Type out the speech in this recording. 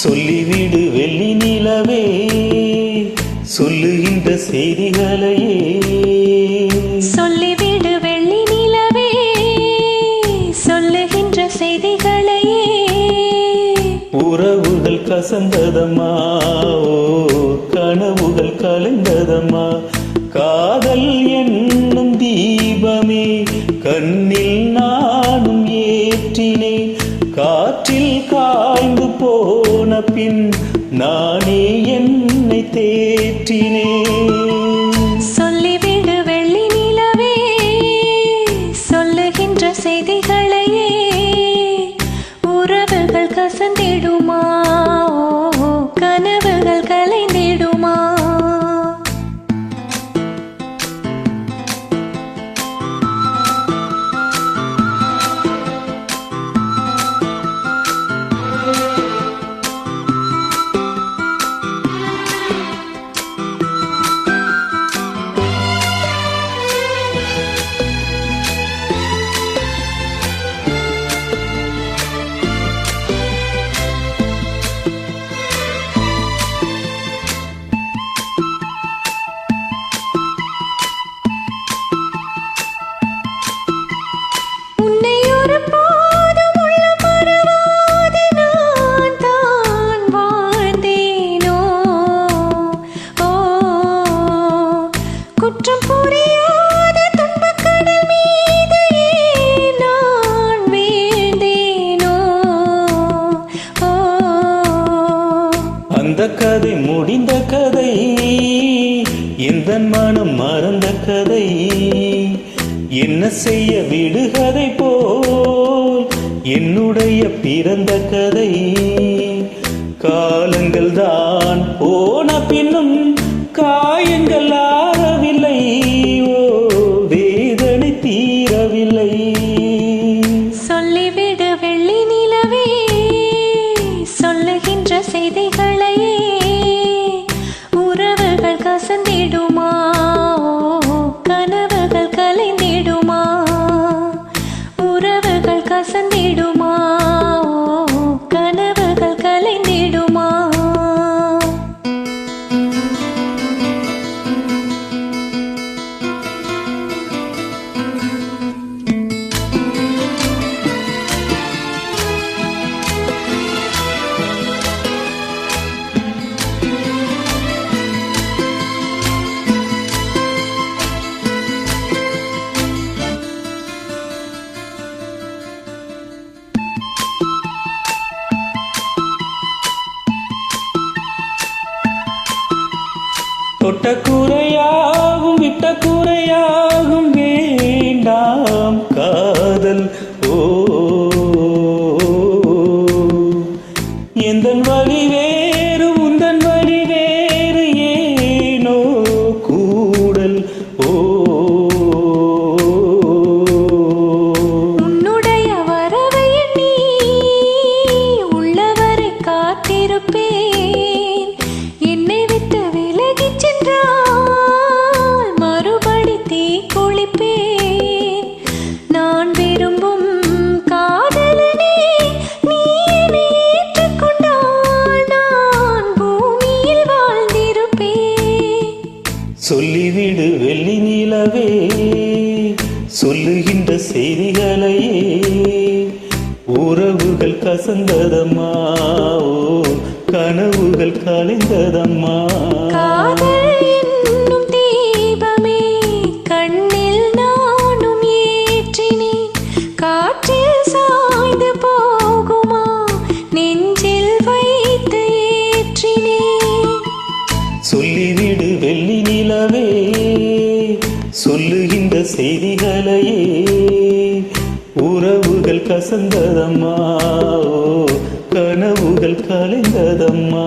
சொல்லிவிடு வெள்ளி நிலவே சொல்லுகின்ற செய்திகளையே. சொல்லிவிடு வெள்ளி நிலவே சொல்லுகின்ற செய்திகளையே. உறவுகள் கசந்ததம்மா, கனவுகள் கலந்ததம்மா. காதல் என்னும் தீபமே கண்ணில் நானும் ஏற்றினேன். காற்றில் காய்ந்து போன பின் நானே என்னை தேற்றினேன். சொல்லிவிடு வெள்ளி நிலவே சொல்லுகின்ற செய்திகளையே. உறவுகள் கசந்திடுமா, கனவுகள் கலைந்திடுமா. அந்த கதை முடிந்த கதை, எந்த மனம் மறந்த கதை. என்ன செய்ய விடுகதை போல் என்னுடைய பிறந்த கதை. காலங்கள் தான் போன பின்னும் காயங்கள் ஆறவில்லை, ஓ வேதனை தீரவில்லை. சொல்லிவிடு வெள்ளி நிலவே சொல்லுகின்ற செய்திகளையே. உறவுகள் கசந்திடுமா, கனவுகள் கலைந்திடுமா. உறவுகள் கசந்திடுமா, கனவுகள் கலைந்திடுமா. தொட்ட கூரையாகும் விட்ட கூரையாகும் வேண்டாம் காதல். ஓ எந்தன் வழி வேறு உந்தன் வழி வேறு, ஏனோ கூடல். ஓ உன்னுடைய வரவை நீ உள்ளவரை காத்திருப்பேன். என்னை விட்டு விலகிச் சென்றால் மறுபடி தீ குளிப்பேன். நான் விரும்பும் காதலனே நீ என்னை ஏற்றுக்கொண்டால் நான் பூமியில் வாழ்ந்திருப்பேன். சொல்லிவிடு வெள்ளி நிலவே சொல்லுகின்ற செய்திகளையே. உறவுகள் கசந்ததம்மா, கனவுகள் கலைந்ததம்மா. காதல் என்னும் தீபமே கண்ணில் நானும் ஏற்றினேன். காற்றில் சாய்ந்து போகுமா, நெஞ்சில் வைத்து ஏற்றினேன். சொல்லிவிடு வெள்ளி நிலவே சொல்லுகின்ற செய்திகளையே. உறவுகள் கசந்ததம்மா, கனவுகள் கலைந்ததம்மா.